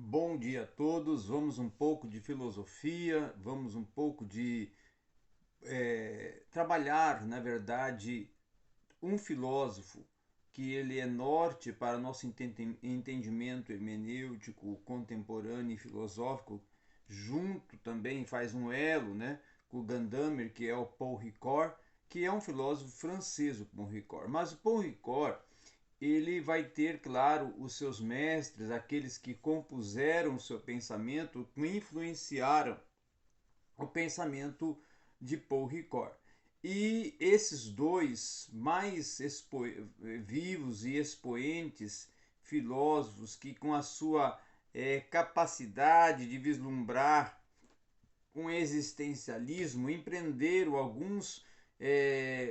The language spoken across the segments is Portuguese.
Bom dia a todos. Vamos um pouco de filosofia, vamos um pouco de trabalhar, na verdade, um filósofo que ele é norte para nosso entendimento hermenêutico, contemporâneo e filosófico, junto também faz um elo, né, com o Gadamer, que é o Paul Ricoeur, que é um filósofo francês, o Paul Ricoeur. Mas o Paul Ricoeur ele vai ter, claro, os seus mestres, aqueles que compuseram o seu pensamento, que influenciaram o pensamento de Paul Ricoeur. E esses dois mais vivos e expoentes filósofos que com a sua capacidade de vislumbrar um existencialismo empreenderam alguns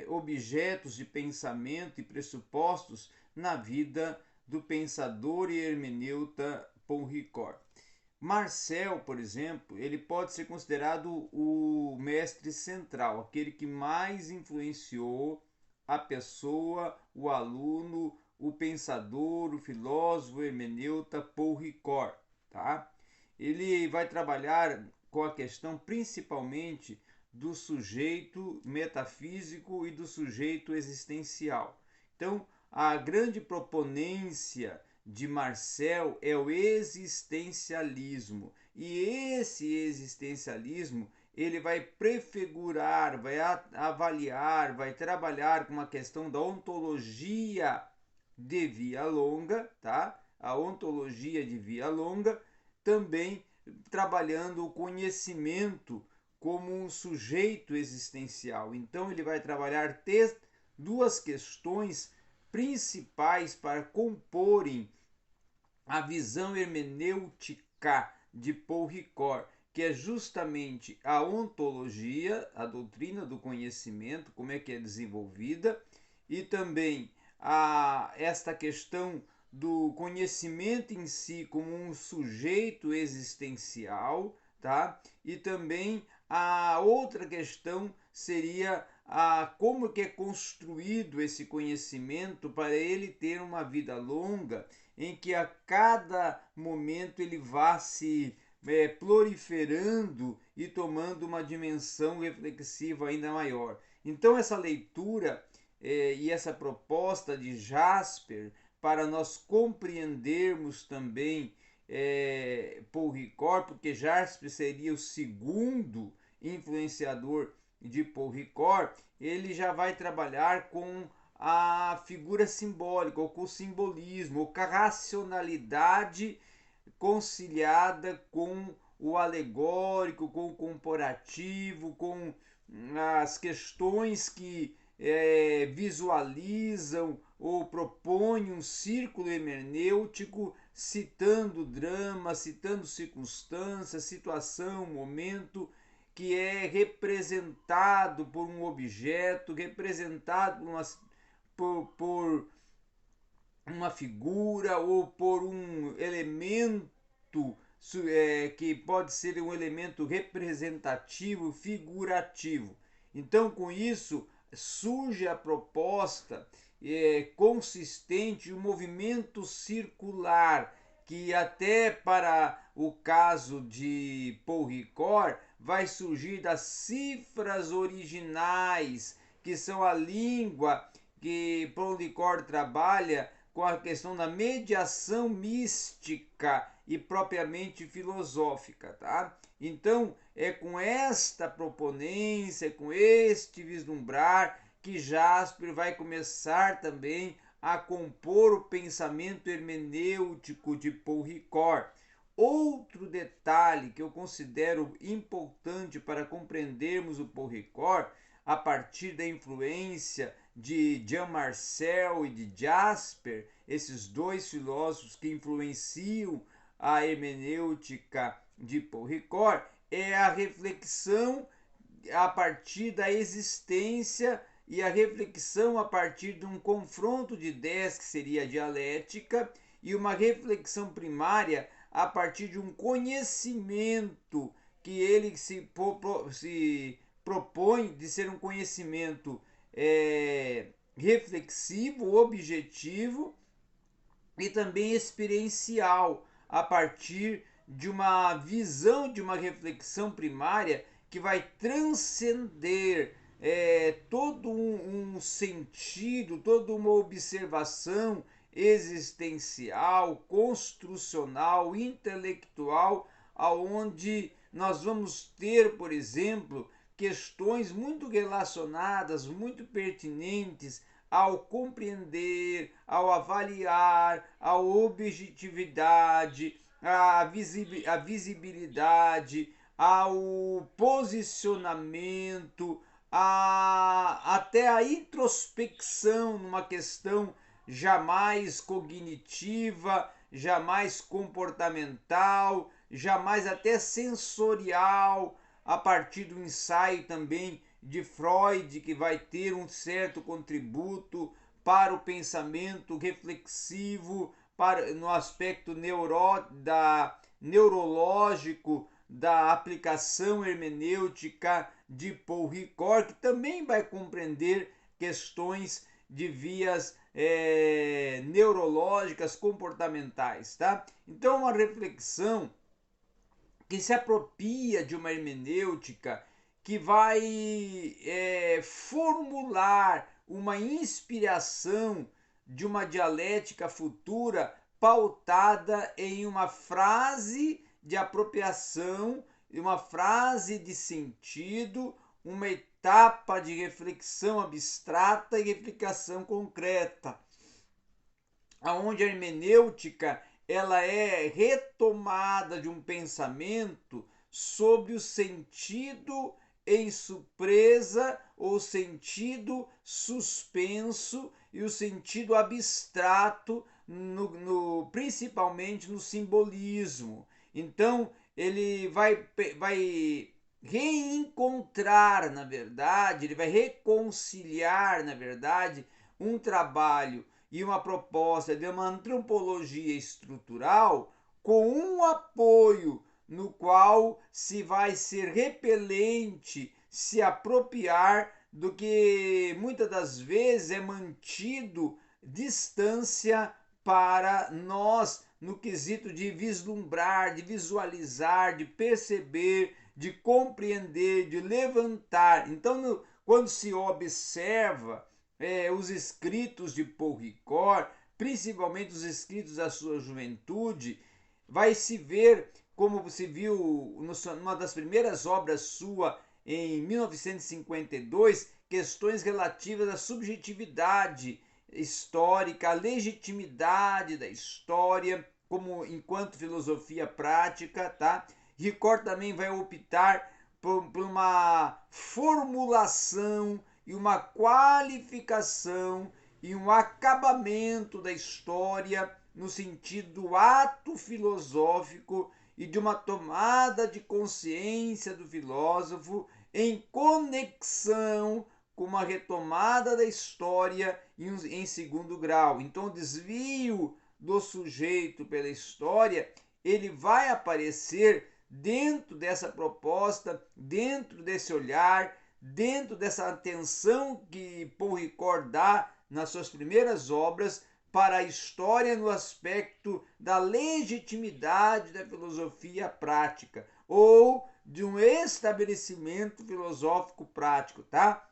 objetos de pensamento e pressupostos na vida do pensador e hermeneuta Paul Ricoeur. Marcel, por exemplo, ele pode ser considerado o mestre central, aquele que mais influenciou a pessoa, o aluno, o pensador, o filósofo, o hermeneuta Paul Ricoeur, tá? Ele vai trabalhar com a questão principalmente do sujeito metafísico e do sujeito existencial. Então, a grande proponência de Marcel é o existencialismo. E esse existencialismo ele vai prefigurar, vai avaliar, vai trabalhar com uma questão da ontologia de via longa, tá? A ontologia de via longa, também trabalhando o conhecimento como um sujeito existencial. Então ele vai trabalhar duas questões principais para comporem a visão hermenêutica de Paul Ricoeur, que é justamente a ontologia, a doutrina do conhecimento, como é que é desenvolvida, e também esta questão do conhecimento em si como um sujeito existencial, tá? E também a outra questão seria como que é construído esse conhecimento para ele ter uma vida longa, em que a cada momento ele vá se proliferando e tomando uma dimensão reflexiva ainda maior. Então essa leitura e essa proposta de Jasper para nós compreendermos também Paul Ricoeur, porque Jasper seria o segundo influenciador de Paul Ricoeur, ele já vai trabalhar com a figura simbólica, ou com o simbolismo, ou com a racionalidade conciliada com o alegórico, com o comparativo, com as questões que visualizam ou propõem um círculo hermenêutico, citando drama, citando circunstância, situação, momento, que é representado por um objeto, representado por uma figura ou por um elemento que pode ser um elemento representativo, figurativo. Então, com isso, surge a proposta consistente, um movimento circular, que até para o caso de Paul Ricoeur vai surgir das cifras originais, que são a língua que Paul Ricoeur trabalha com a questão da mediação mística e propriamente filosófica, tá? Então, é com esta proponência, com este vislumbrar, que Jasper vai começar também a compor o pensamento hermenêutico de Paul Ricoeur. Outro detalhe que eu considero importante para compreendermos o Paul Ricoeur, a partir da influência de Jean Marcel e de Jasper, esses dois filósofos que influenciam a hermenêutica de Paul Ricoeur, é a reflexão a partir da existência e a reflexão a partir de um confronto de ideias, que seria a dialética, e uma reflexão primária a partir de um conhecimento que ele se propõe de ser um conhecimento reflexivo, objetivo e também experiencial, a partir de uma visão, de uma reflexão primária que vai transcender todo um sentido, toda uma observação existencial, construcional, intelectual, aonde nós vamos ter, por exemplo, questões muito relacionadas, muito pertinentes ao compreender, ao avaliar, a objetividade, a visibilidade, ao posicionamento, até a introspecção numa questão jamais cognitiva, jamais comportamental, jamais até sensorial, a partir do ensaio também de Freud, que vai ter um certo contributo para o pensamento reflexivo, no aspecto neurológico da aplicação hermenêutica de Paul Ricoeur, que também vai compreender questões de vias neurológicas, comportamentais, tá? Então, uma reflexão que se apropria de uma hermenêutica que vai formular uma inspiração de uma dialética futura pautada em uma frase de apropriação, uma frase de sentido, uma etapa de reflexão abstrata e reflexão concreta, aonde a hermenêutica ela é retomada de um pensamento sobre o sentido em surpresa, ou sentido suspenso e o sentido abstrato, principalmente no simbolismo. Então, ele vai reencontrar, na verdade, ele vai reconciliar, na verdade, um trabalho e uma proposta de uma antropologia estrutural com um apoio no qual se vai ser repelente se apropriar do que muitas das vezes é mantido distância para nós no quesito de vislumbrar, de visualizar, de perceber, de compreender, de levantar. Então, quando se observa os escritos de Paul Ricoeur, principalmente os escritos da sua juventude, vai se ver, como se viu numa das primeiras obras sua, em 1952, questões relativas à subjetividade histórica, à legitimidade da história, como enquanto filosofia prática, tá? Ricoeur também vai optar por uma formulação e uma qualificação e um acabamento da história no sentido do ato filosófico e de uma tomada de consciência do filósofo em conexão com uma retomada da história em segundo grau. Então, o desvio do sujeito pela história, ele vai aparecer dentro dessa proposta, dentro desse olhar, dentro dessa atenção que Paul Ricoeur dá nas suas primeiras obras para a história no aspecto da legitimidade da filosofia prática ou de um estabelecimento filosófico prático, tá?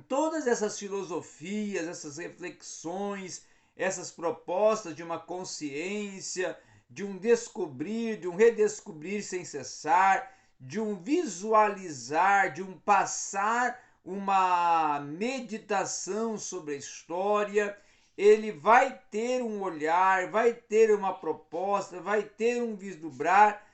Todas essas filosofias, essas reflexões, essas propostas de uma consciência, de um descobrir, de um redescobrir sem cessar, de um visualizar, de um passar uma meditação sobre a história, ele vai ter um olhar, vai ter uma proposta, vai ter um vislumbrar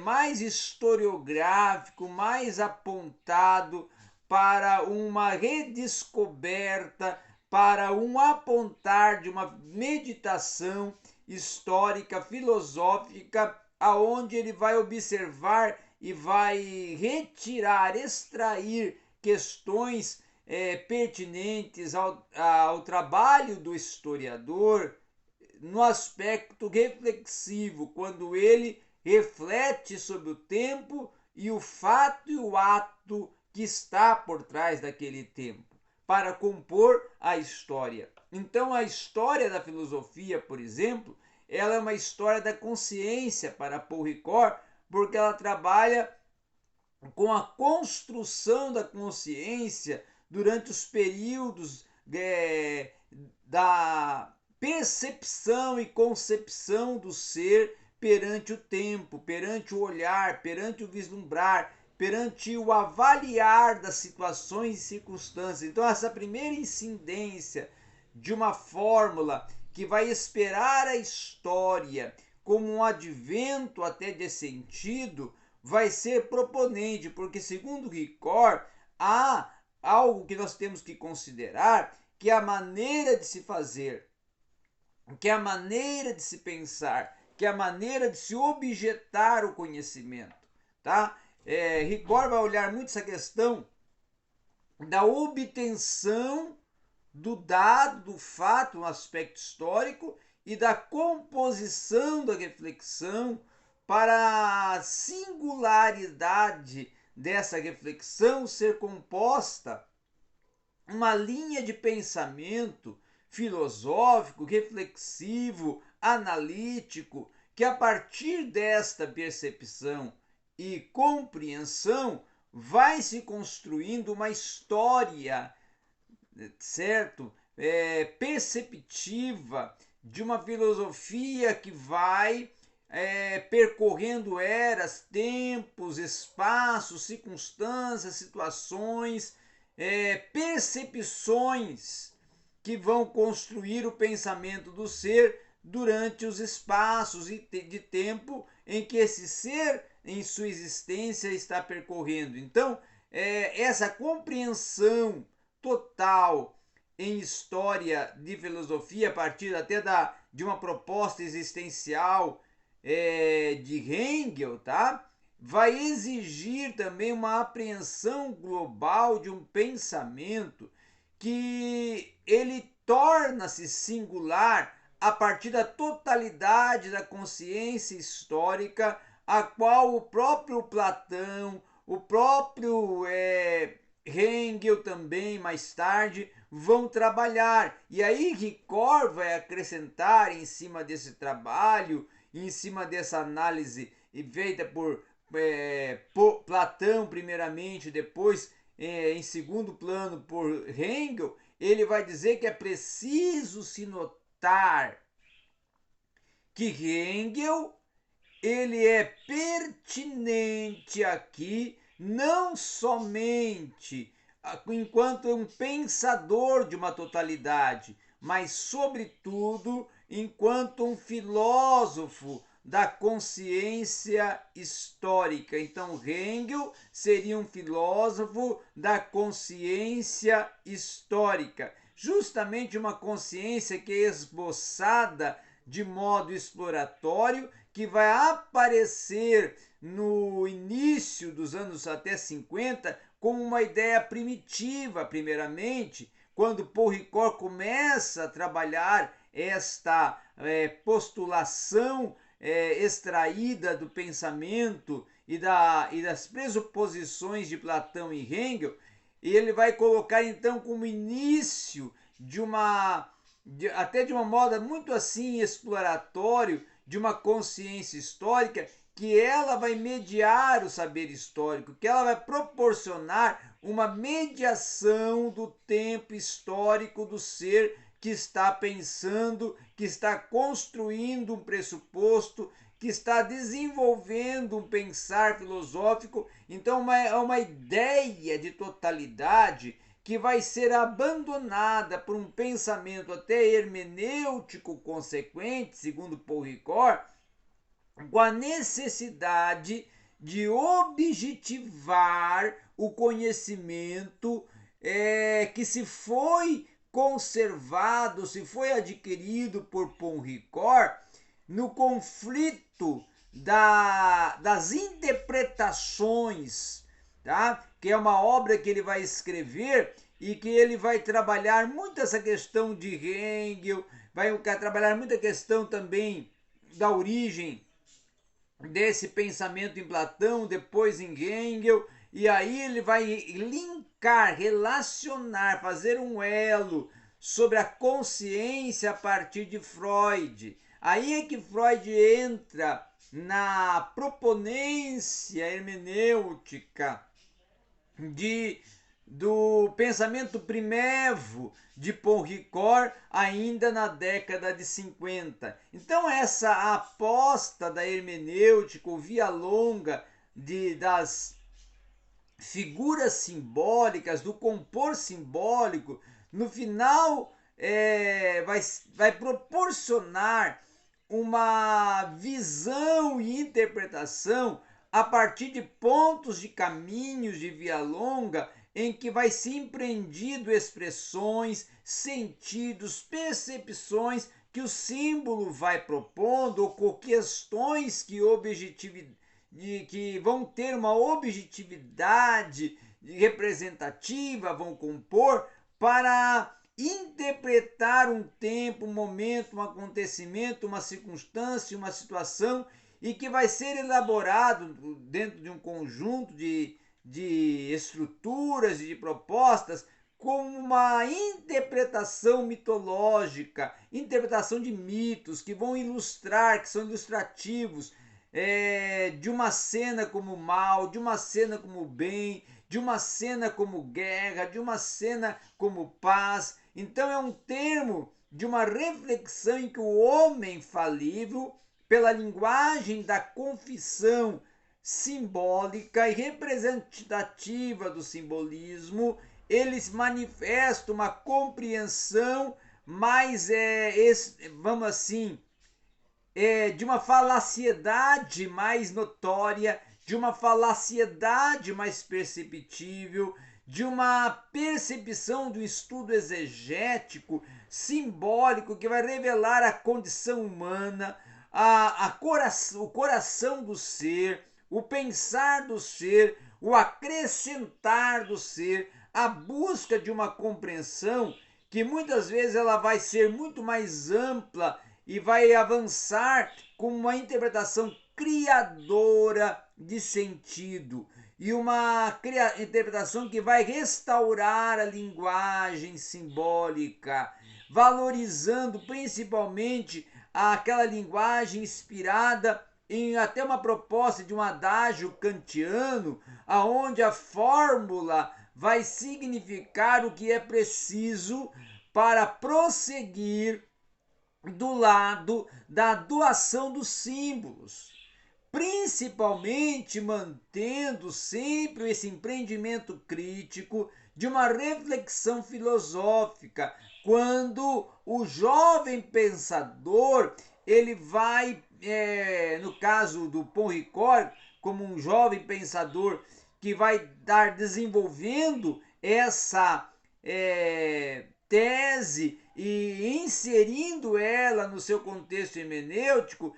mais historiográfico, mais apontado para uma redescoberta, para um apontar de uma meditação histórica, filosófica, aonde ele vai observar e vai retirar, extrair questões pertinentes ao trabalho do historiador no aspecto reflexivo, quando ele reflete sobre o tempo e o fato e o ato que está por trás daquele tempo, para compor a história. Então, a história da filosofia, por exemplo, ela é uma história da consciência para Paul Ricoeur, porque ela trabalha com a construção da consciência durante os períodos da percepção e concepção do ser perante o tempo, perante o olhar, perante o vislumbrar, perante o avaliar das situações e circunstâncias. Então, essa primeira incidência de uma fórmula que vai esperar a história como um advento até de sentido, vai ser proponente, porque segundo Ricoeur, há algo que nós temos que considerar, que é a maneira de se fazer, que é a maneira de se pensar, que é a maneira de se objetar o conhecimento, tá? Ricoeur vai olhar muito essa questão da obtenção do dado, do fato, um aspecto histórico, e da composição da reflexão para a singularidade dessa reflexão ser composta uma linha de pensamento filosófico, reflexivo, analítico, que a partir desta percepção e compreensão vai se construindo uma história, certo? Perceptiva de uma filosofia que vai percorrendo eras, tempos, espaços, circunstâncias, situações, percepções que vão construir o pensamento do ser durante os espaços de tempo em que esse ser em sua existência está percorrendo. Então, essa compreensão total em história de filosofia, a partir até de uma proposta existencial de Hegel, tá? Vai exigir também uma apreensão global de um pensamento que ele torna-se singular a partir da totalidade da consciência histórica, a qual o próprio Platão, o próprio Hegel também mais tarde vão trabalhar. E aí Ricoeur vai acrescentar em cima desse trabalho, em cima dessa análise feita por Platão primeiramente, depois em segundo plano por Hegel, ele vai dizer que é preciso se notar que Hegel ele é pertinente aqui não somente enquanto um pensador de uma totalidade, mas sobretudo enquanto um filósofo da consciência histórica. Então, Hegel seria um filósofo da consciência histórica, justamente uma consciência que é esboçada de modo exploratório, que vai aparecer no início dos anos até 50 como uma ideia primitiva, primeiramente, quando Paul Ricoeur começa a trabalhar esta postulação extraída do pensamento e das pressuposições de Platão e Hegel, e ele vai colocar então como início até de uma moda muito assim exploratório de uma consciência histórica, que ela vai mediar o saber histórico, que ela vai proporcionar uma mediação do tempo histórico do ser que está pensando, que está construindo um pressuposto, que está desenvolvendo um pensar filosófico. Então é uma ideia de totalidade que vai ser abandonada por um pensamento até hermenêutico consequente, segundo Paul Ricoeur, com a necessidade de objetivar o conhecimento que se foi conservado, se foi adquirido por Paul Ricoeur no conflito das interpretações, tá? Que é uma obra que ele vai escrever e que ele vai trabalhar muito essa questão de Hegel, vai trabalhar muito a questão também da origem desse pensamento em Platão, depois em Hegel, e aí ele vai linkar, relacionar, fazer um elo sobre a consciência a partir de Freud, Aí é que Freud entra na proponência hermenêutica do pensamento primevo de Paul Ricoeur ainda na década de 50. Então essa aposta da hermenêutica, ou via longa das figuras simbólicas, do compor simbólico, no final vai proporcionar uma visão e interpretação a partir de pontos de caminhos de via longa em que vai se empreendido expressões, sentidos, percepções que o símbolo vai propondo, ou questões que vão ter uma objetividade representativa, vão compor para interpretar um tempo, um momento, um acontecimento, uma circunstância, uma situação, e que vai ser elaborado dentro de um conjunto de estruturas e de propostas como uma interpretação mitológica, interpretação de mitos que vão ilustrar, que são ilustrativos de uma cena como mal, de uma cena como bem, de uma cena como guerra, de uma cena como paz. Então é um termo de uma reflexão em que o homem falível, pela linguagem da confissão simbólica e representativa do simbolismo, eles manifestam uma compreensão mais, vamos assim, de uma falaciedade mais notória, de uma falaciedade mais perceptível, de uma percepção do estudo exegético, simbólico, que vai revelar a condição humana, o coração do ser, o pensar do ser, o acrescentar do ser, a busca de uma compreensão que muitas vezes ela vai ser muito mais ampla e vai avançar com uma interpretação criadora de sentido e uma interpretação que vai restaurar a linguagem simbólica, valorizando principalmente aquela linguagem inspirada em até uma proposta de um adágio kantiano, aonde a fórmula vai significar o que é preciso para prosseguir do lado da doação dos símbolos, principalmente mantendo sempre esse empreendimento crítico de uma reflexão filosófica, quando o jovem pensador ele vai, no caso do Paul Ricoeur, como um jovem pensador que vai estar desenvolvendo essa tese e inserindo ela no seu contexto hermenêutico,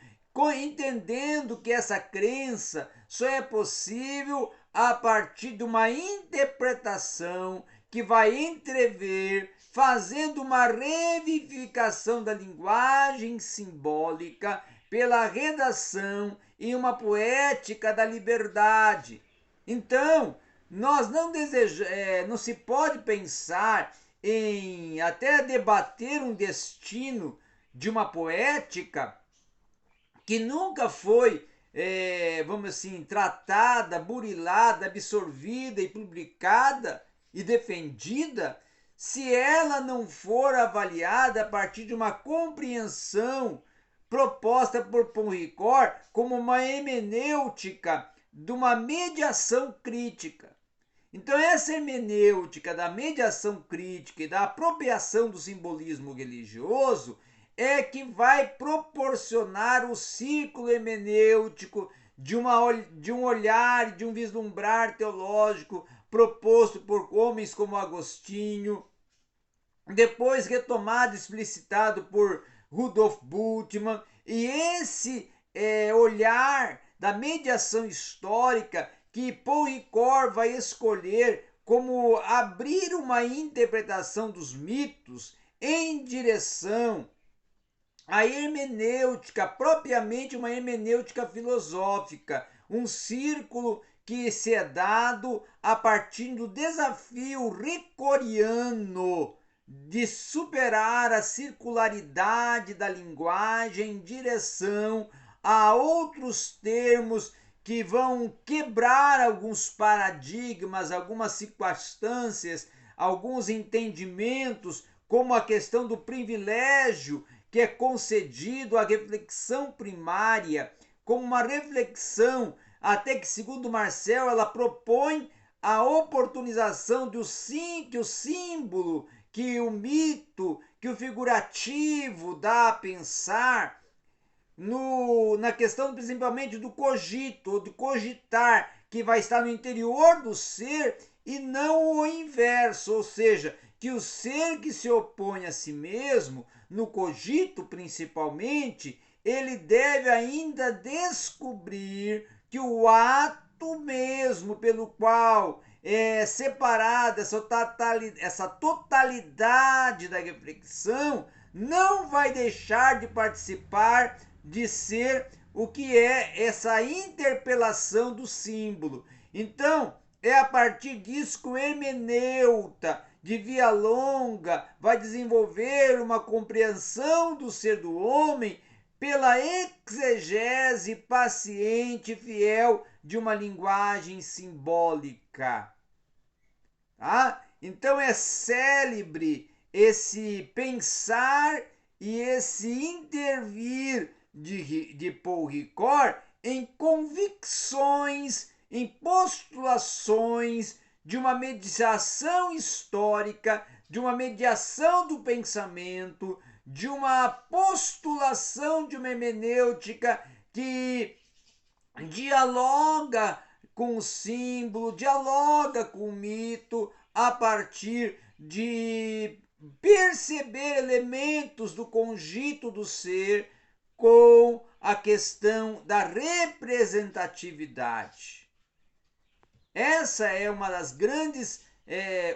entendendo que essa crença só é possível a partir de uma interpretação que vai entrever, fazendo uma revivificação da linguagem simbólica pela redação e uma poética da liberdade. Então, nós não se pode pensar em até debater um destino de uma poética que nunca foi, vamos assim, tratada, burilada, absorvida e publicada e defendida, se ela não for avaliada a partir de uma compreensão proposta por Paul Ricoeur como uma hermenêutica de uma mediação crítica. Então essa hermenêutica da mediação crítica e da apropriação do simbolismo religioso é que vai proporcionar o círculo hermenêutico de um olhar, de um vislumbrar teológico proposto por homens como Agostinho, depois retomado, explicitado por Rudolf Bultmann, e esse olhar da mediação histórica que Paul Ricoeur vai escolher como abrir uma interpretação dos mitos em direção à hermenêutica, propriamente uma hermenêutica filosófica, um círculo que se é dado a partir do desafio ricooriano de superar a circularidade da linguagem em direção a outros termos que vão quebrar alguns paradigmas, algumas circunstâncias, alguns entendimentos, como a questão do privilégio que é concedido à reflexão primária, como uma reflexão até que, segundo Marcel, ela propõe a oportunização que o símbolo, que o mito, que o figurativo dá a pensar na questão principalmente do cogito, ou de cogitar, que vai estar no interior do ser e não o inverso, ou seja, que o ser que se opõe a si mesmo, no cogito principalmente, ele deve ainda descobrir que o ato mesmo pelo qual é separada essa totalidade da reflexão não vai deixar de participar de ser o que é essa interpelação do símbolo. Então, é a partir disso que o hermeneuta de via longa vai desenvolver uma compreensão do ser do homem pela exegese paciente e fiel de uma linguagem simbólica. Tá? Então é célebre esse pensar e esse intervir de Paul Ricoeur em convicções, em postulações de uma mediação histórica, de uma mediação do pensamento, de uma postulação de uma hermenêutica que dialoga com o símbolo, dialoga com o mito, a partir de perceber elementos do cogito do ser com a questão da representatividade. Essa é uma das grandes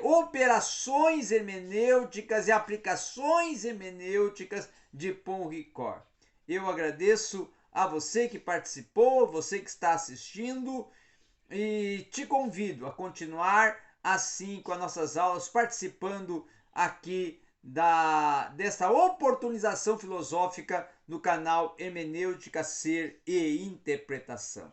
operações hermenêuticas e aplicações hermenêuticas de Paul Ricoeur. Eu agradeço a você que participou, você que está assistindo, e te convido a continuar assim com as nossas aulas, participando aqui dessa oportunização filosófica no canal Hermenêutica, Ser e Interpretação.